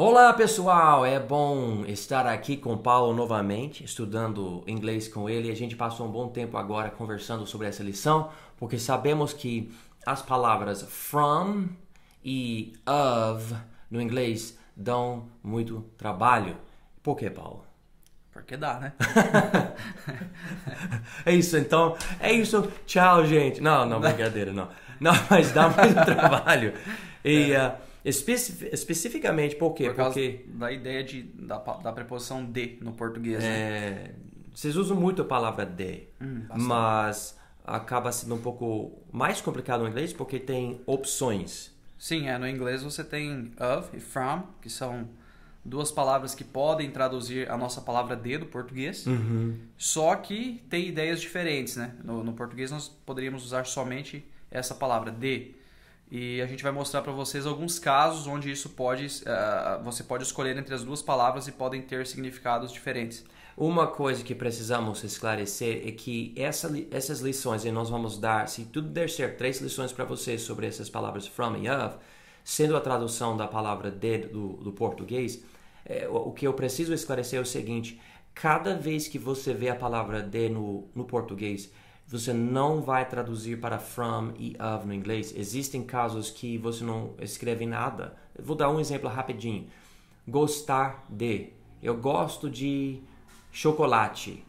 Olá pessoal, é bom estar aqui com o Paulo novamente, estudando inglês com ele. A gente passou um bom tempo agora conversando sobre essa lição, porque sabemos que as palavras from e of no inglês dão muito trabalho. Por que, Paulo? Porque dá, né? É isso, então, é isso. Tchau, gente. Não, brincadeira, não. Não, mas dá muito trabalho. E especificamente por quê? Por causa Porque da ideia da preposição de no português, né? vocês usam muito a palavra de, Bastante. mas acaba sendo um pouco mais complicado no inglês porque tem opções. Sim, no inglês você tem of e from, que são duas palavras que podem traduzir a nossa palavra de do português, só que tem ideias diferentes, né? No português nós poderíamos usar somente essa palavra de. E a gente vai mostrar para vocês alguns casos onde isso você pode escolher entre as duas palavras e podem ter significados diferentes. Uma coisa que precisamos esclarecer é que essas lições, e nós vamos dar, se tudo der certo, 3 lições para vocês sobre essas palavras from e of, sendo a tradução da palavra de do português, o que eu preciso esclarecer é o seguinte: cada vez que você vê a palavra de no português, você não vai traduzir para from e of no inglês. Existem casos que você não escreve nada. Eu vou dar um exemplo rapidinho. Gostar de. Eu gosto de chocolate.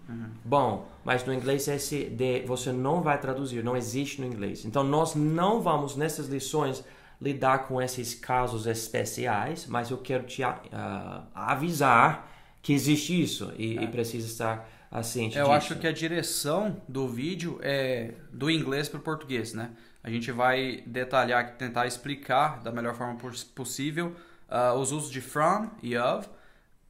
Bom, mas no inglês esse de você não vai traduzir, não existe no inglês. Então nós não vamos nessas lições lidar com esses casos especiais, mas eu quero te avisar que existe isso e precisa estar ciente Eu disso. acho que a direção do vídeo é do inglês para o português, né? A gente vai detalhar, tentar explicar da melhor forma possível os usos de from e of.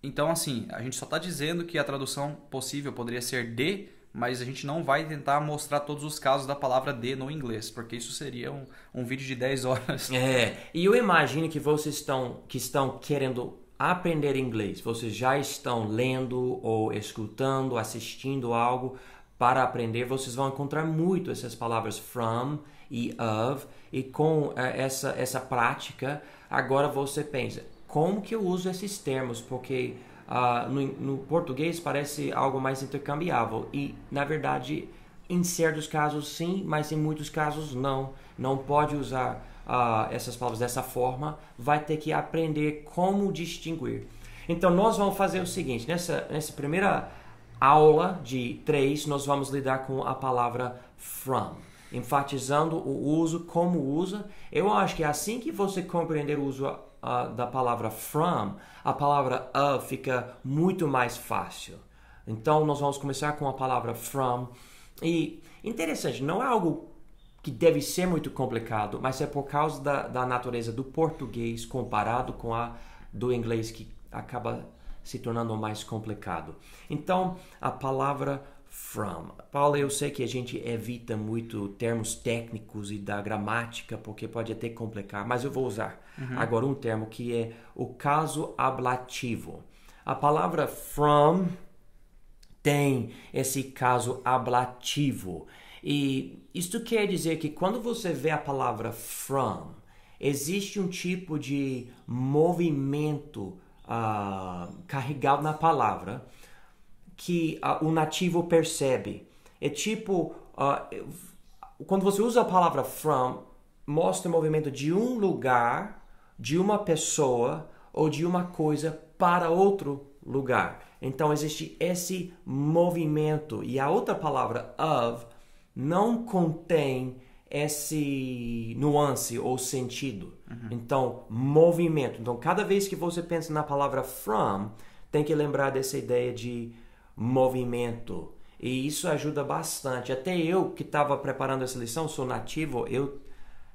Então, assim, a gente só está dizendo que a tradução possível poderia ser de, mas a gente não vai tentar mostrar todos os casos da palavra de no inglês, porque isso seria um vídeo de 10 horas. E eu imagino que vocês estão querendo aprender inglês. Vocês já estão lendo ou escutando, assistindo algo para aprender. Vocês vão encontrar muito essas palavras from e of. E com essa prática, agora você pensa, como que eu uso esses termos? Porque no português parece algo mais intercambiável. E, na verdade, em certos casos sim, mas em muitos casos não. Não pode usar essas palavras dessa forma, vai ter que aprender como distinguir. Então nós vamos fazer o seguinte: nessa primeira aula de 3, nós vamos lidar com a palavra from, enfatizando o uso, como usa. Eu acho que assim que você compreender o uso da palavra from, a palavra of fica muito mais fácil. Então nós vamos começar com a palavra from. E interessante, não é algo que deve ser muito complicado, mas é por causa da natureza do português comparado com a do inglês que acaba se tornando mais complicado. Então, a palavra from. Paulo, eu sei que a gente evita muito termos técnicos e da gramática, porque pode até complicar, mas eu vou usar agora um termo que é o caso ablativo. A palavra from tem esse caso ablativo. E isto quer dizer que quando você vê a palavra from, existe um tipo de movimento carregado na palavra que o nativo percebe. É tipo, quando você usa a palavra from, mostra o movimento de um lugar, de uma pessoa ou de uma coisa para outro lugar. Então existe esse movimento. E a outra palavra of não contém esse nuance ou sentido. Então, movimento. Então, cada vez que você pensa na palavra from, tem que lembrar dessa ideia de movimento. E isso ajuda bastante. Até eu, que estava preparando essa lição, sou nativo, eu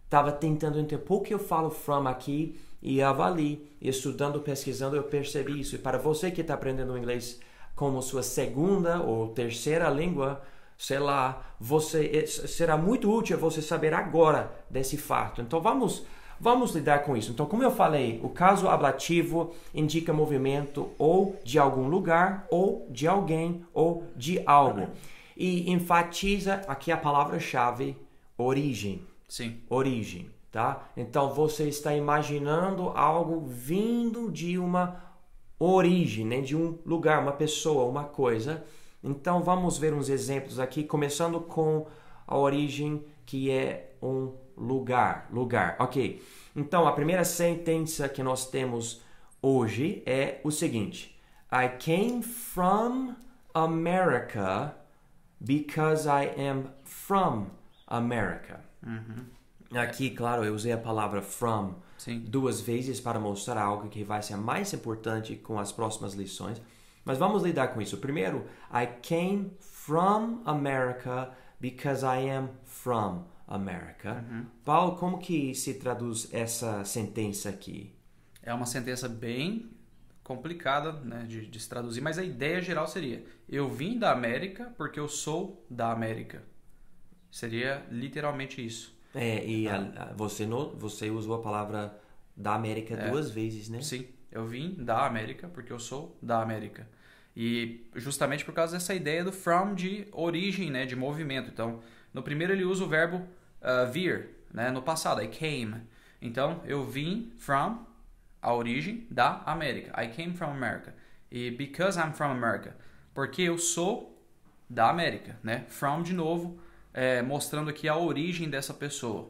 estava tentando entender por que eu falo from aqui e ali, estudando, pesquisando, eu percebi isso. E para você que está aprendendo inglês como sua segunda ou terceira língua, sei lá, será muito útil você saber agora desse fato. Então vamos lidar com isso. Então, como eu falei, o caso ablativo indica movimento ou de algum lugar, ou de alguém, ou de algo. E enfatiza aqui a palavra-chave origem. Sim. Origem. tá? Então você está imaginando algo vindo de uma origem, né? De um lugar, uma pessoa, uma coisa. Então vamos ver uns exemplos aqui, começando com a origem que é um lugar. Ok. Então a primeira sentença que nós temos hoje é o seguinte: I came from America because I am from America. Aqui, claro, eu usei a palavra from Sim. 2 vezes para mostrar algo que vai ser mais importante com as próximas lições. Mas vamos lidar com isso. Primeiro, I came from America because I am from America. Paulo, como que se traduz essa sentença aqui? É uma sentença bem complicada, né, de se traduzir, mas a ideia geral seria: eu vim da América porque eu sou da América. Seria literalmente isso. Você usou a palavra da América 2 vezes, né? Sim, eu vim da América porque eu sou da América. E justamente por causa dessa ideia do from, de origem, né, de movimento. Então, no primeiro ele usa o verbo vir, né, no passado, I came. Então, eu vim from, a origem da América. I came from America. E because I'm from America, porque eu sou da América, né? From, de novo, mostrando aqui a origem dessa pessoa.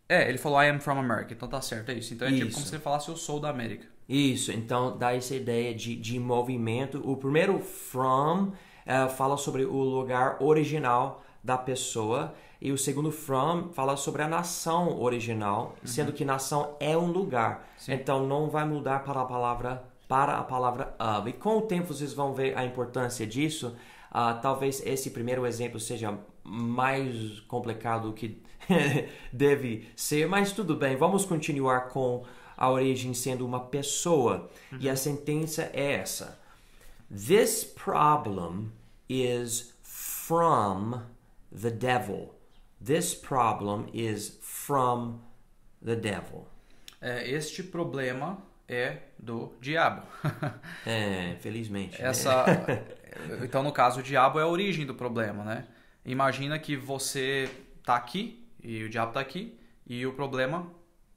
Ele falou I am from America, então tá certo, é isso. Então é tipo como se ele falasse eu sou da América. Isso, então dá essa ideia de movimento. O primeiro from fala sobre o lugar original da pessoa, e o segundo from fala sobre a nação original, sendo que nação é um lugar. Sim. Então não vai mudar para a palavra of. E com o tempo vocês vão ver a importância disso. Talvez esse primeiro exemplo seja mais complicado do que deve ser, mas tudo bem. Vamos continuar com a origem sendo uma pessoa. E a sentença é essa: This problem is from the devil. This problem is from the devil. Este problema é do diabo. Felizmente. Então, no caso, o diabo é a origem do problema, né? Imagina que você tá aqui e o diabo tá aqui e o problema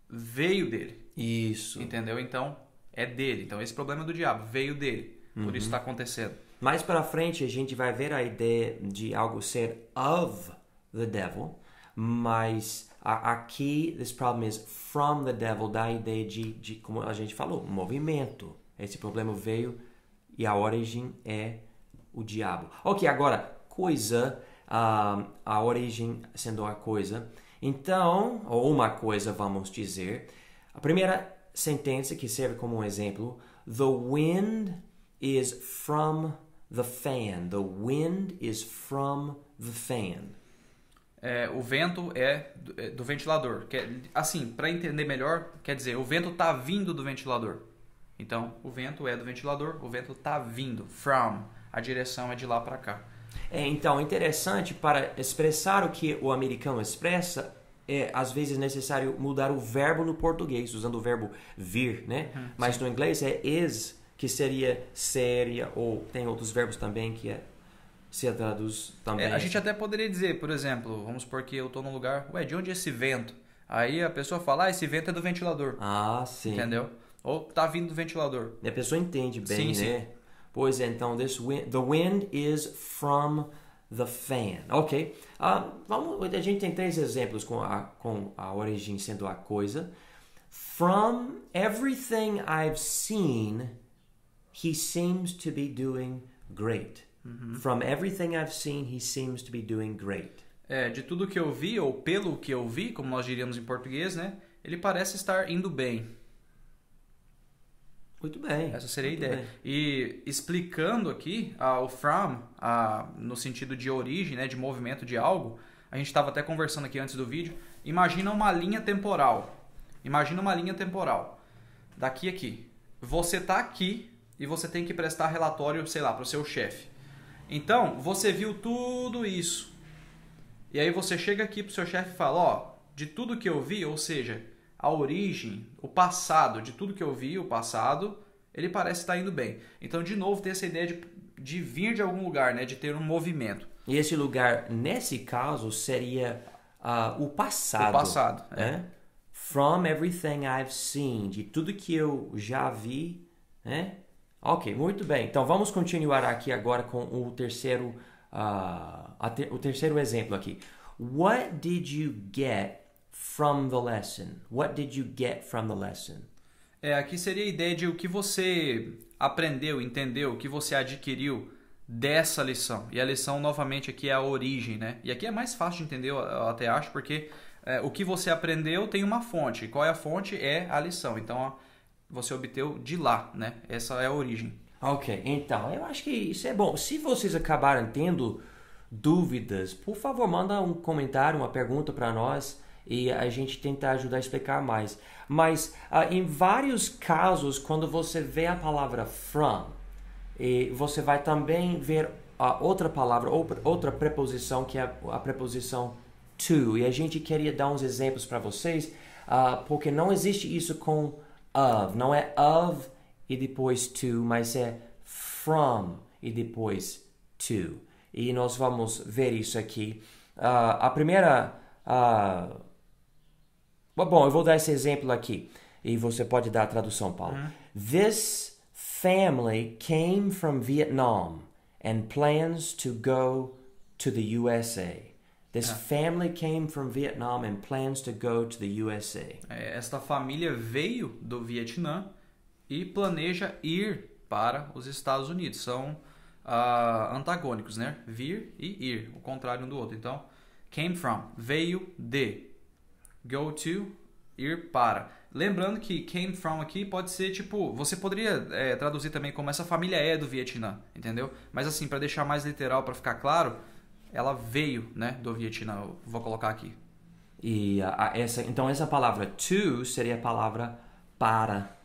veio dele. Isso. Entendeu? Então, é dele. Então, esse problema é do diabo, veio dele. Por isso está acontecendo. Mais para frente, a gente vai ver a ideia de algo ser of the devil, mas aqui, this problem is from the devil, dá a ideia de como a gente falou, movimento. Esse problema veio e a origem é o diabo. Ok, agora, coisa, a origem sendo a coisa. Então, ou uma coisa, vamos dizer. A primeira sentença que serve como um exemplo: The wind is from the fan. The wind is from the fan. O vento é do ventilador. Assim, para entender melhor, quer dizer, o vento está vindo do ventilador. Então, o vento é do ventilador, o vento está vindo. From. A direção é de lá para cá. Então, interessante, para expressar o que o americano expressa, às vezes necessário mudar o verbo no português, usando o verbo vir, né? Mas no inglês é is, que seria, ou tem outros verbos também que se traduz também. A gente até poderia dizer, por exemplo, vamos supor que eu estou num lugar, de onde é esse vento? Aí a pessoa fala, esse vento é do ventilador. Sim. Entendeu? Ou tá vindo do ventilador. E a pessoa entende bem, sim, né? Sim. Pois é, então, the wind is from the fan. Ok. A gente tem 3 exemplos com a origem sendo a coisa. From everything I've seen, he seems to be doing great. From everything I've seen, he seems to be doing great. De tudo que eu vi, ou pelo que eu vi, como nós diríamos em português, né? Ele parece estar indo bem. Muito bem. Essa seria a ideia. Bem. E explicando aqui o from, no sentido de origem, né, de movimento de algo, a gente estava até conversando aqui antes do vídeo. Imagina uma linha temporal. Daqui a aqui. Você está aqui e você tem que prestar relatório, sei lá, para o seu chefe. Então, você viu tudo isso. E aí você chega aqui para o seu chefe e fala, de tudo que eu vi, ou seja, a origem, o passado, de tudo que eu vi, o passado, ele parece estar indo bem. Então, de novo, tem essa ideia de vir de algum lugar, né? De ter um movimento. E esse lugar, nesse caso, seria o passado. O passado, né? From everything I've seen, de tudo que eu já vi, né? Ok, muito bem. Então vamos continuar aqui agora com o terceiro exemplo aqui. What did you get from the lesson? What did you get from the lesson? Aqui seria a ideia de o que você aprendeu, entendeu, o que você adquiriu dessa lição. E a lição, novamente, aqui é a origem, né? E aqui é mais fácil de entender, eu até acho, porque o que você aprendeu tem uma fonte. Qual é a fonte? É a lição. Então, você obteve de lá, né? Essa é a origem. Ok, então, eu acho que isso é bom. Se vocês acabaram tendo dúvidas, por favor, manda um comentário, uma pergunta para nós e a gente tenta ajudar a explicar mais. Mas, em vários casos, quando você vê a palavra from, você vai também ver a outra palavra, outra preposição, que é a preposição to. E a gente queria dar uns exemplos para vocês, porque não existe isso com of. Não é of e depois to, mas é from e depois to. E nós vamos ver isso aqui. A primeira... Bom, eu vou dar esse exemplo aqui. E você pode dar a tradução, Paulo. This family came from Vietnam and plans to go to the USA. This family came from Vietnam and plans to go to the USA. Esta família veio do Vietnã e planeja ir para os Estados Unidos. São antagônicos, né? Vir e ir, o contrário um do outro. Então, came from, veio de. Go to, ir para. Lembrando que came from aqui pode ser tipo... Você poderia traduzir também como essa família é do Vietnã, entendeu? Mas assim, para deixar mais literal, para ficar claro, ela veio, né, do Vietnã. Eu vou colocar aqui. E então essa palavra to seria a palavra para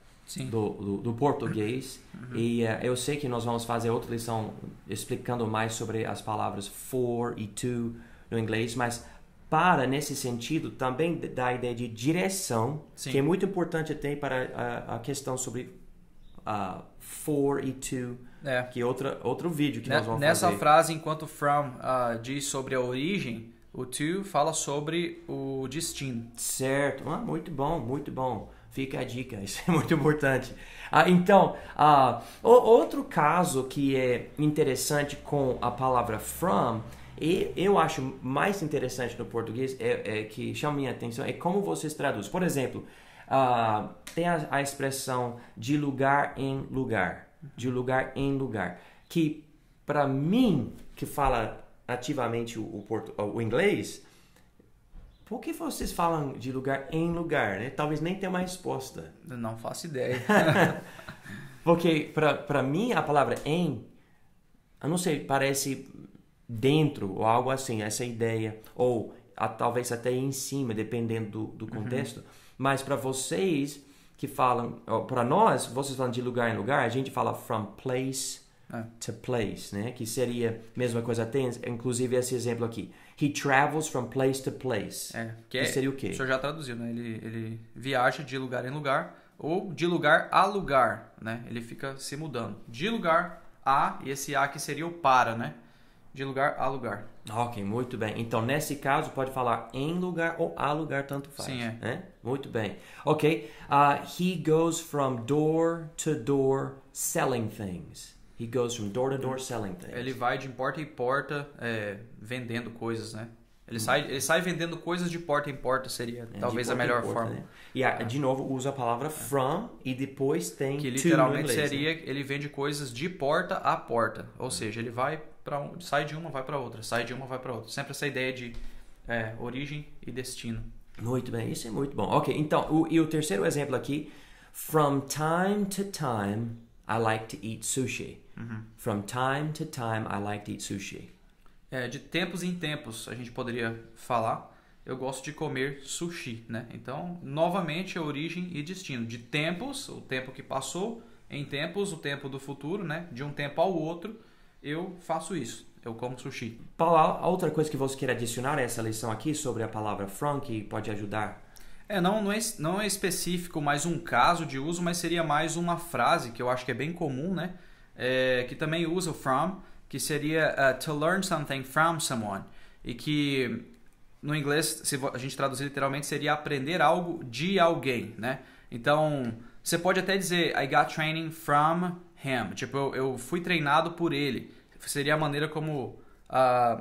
do português. E eu sei que nós vamos fazer outra lição explicando mais sobre as palavras for e to no inglês, mas para, nesse sentido, também dá a ideia de direção, que é muito importante até para a questão sobre for e to, que é outro vídeo que nós vamos fazer. Nessa frase, enquanto from diz sobre a origem, o to fala sobre o destino. Certo, muito bom, muito bom. Fica a dica, isso é muito importante. Então, outro caso que é interessante com a palavra from, e eu acho mais interessante no português, que chama minha atenção, é como vocês traduzem. Por exemplo, tem a expressão de lugar em lugar, que para mim, que fala ativamente o inglês, por que vocês falam de lugar em lugar, né? Talvez nem tenha uma resposta. Não faço ideia. Porque para mim a palavra em, eu não sei, parece dentro ou algo assim, essa ideia, ou talvez até em cima, dependendo do contexto. Mas para vocês que falam, para nós, vocês falam de lugar em lugar, a gente fala from place to place, né? Que seria a mesma coisa, tem inclusive esse exemplo aqui. He travels from place to place. Que seria o quê? O senhor já traduziu, né? Ele viaja de lugar em lugar ou de lugar a lugar, né? Ele fica se mudando. De lugar a, e esse a que seria o para, né? De lugar a lugar. Ok, muito bem. Então, nesse caso, pode falar em lugar ou a lugar, tanto faz. Sim, né? Muito bem. Ok. He goes from door to door selling things. He goes from door to door selling things. Ele vai de porta em porta vendendo coisas, né? Ele sai vendendo coisas de porta em porta, seria talvez a melhor forma. Né? E de novo usa a palavra from e depois tem que literalmente to no inglês, seria né? Ele vende coisas de porta a porta. Ou seja, ele vai sai de uma, vai para outra, sai de uma, vai para outra. Sempre essa ideia de origem e destino. Muito bem, isso é muito bom. Ok, então, o terceiro exemplo aqui. From time to time, I like to eat sushi. From time to time, I like to eat sushi. De tempos em tempos, a gente poderia falar, eu gosto de comer sushi, né? Então, novamente, a origem e destino. De tempos, o tempo que passou, em tempos, o tempo do futuro, né? De um tempo ao outro, eu faço isso. Eu como sushi. Paulo, a outra coisa que você quer adicionar a essa lição aqui sobre a palavra from, que pode ajudar? Não é específico mais um caso de uso, mas seria mais uma frase que eu acho que é bem comum, né? Que também usa o from, que seria to learn something from someone. E que no inglês, se a gente traduzir literalmente, seria aprender algo de alguém, né? Então, você pode até dizer I got training from him. Tipo, eu fui treinado por ele. Seria a maneira como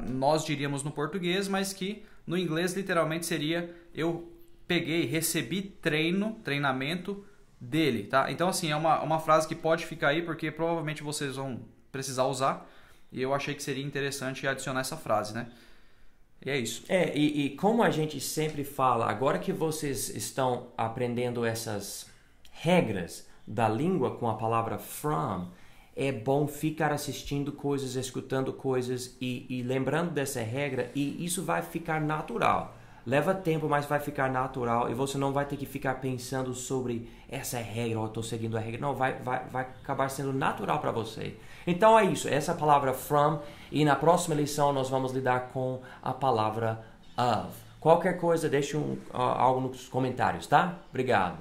nós diríamos no português, mas que no inglês literalmente seria eu recebi treinamento dele, tá? Então, assim, é uma frase que pode ficar aí porque provavelmente vocês vão precisar usar e eu achei que seria interessante adicionar essa frase, né? E é isso. E como a gente sempre fala, agora que vocês estão aprendendo essas regras da língua com a palavra from, é bom ficar assistindo coisas, escutando coisas e lembrando dessa regra, e isso vai ficar natural. Leva tempo, mas vai ficar natural e você não vai ter que ficar pensando sobre essa regra, ou eu estou seguindo a regra. Não, vai acabar sendo natural para você. Então é isso, essa palavra from, e na próxima lição nós vamos lidar com a palavra of. Qualquer coisa, deixe algo nos comentários, tá? Obrigado.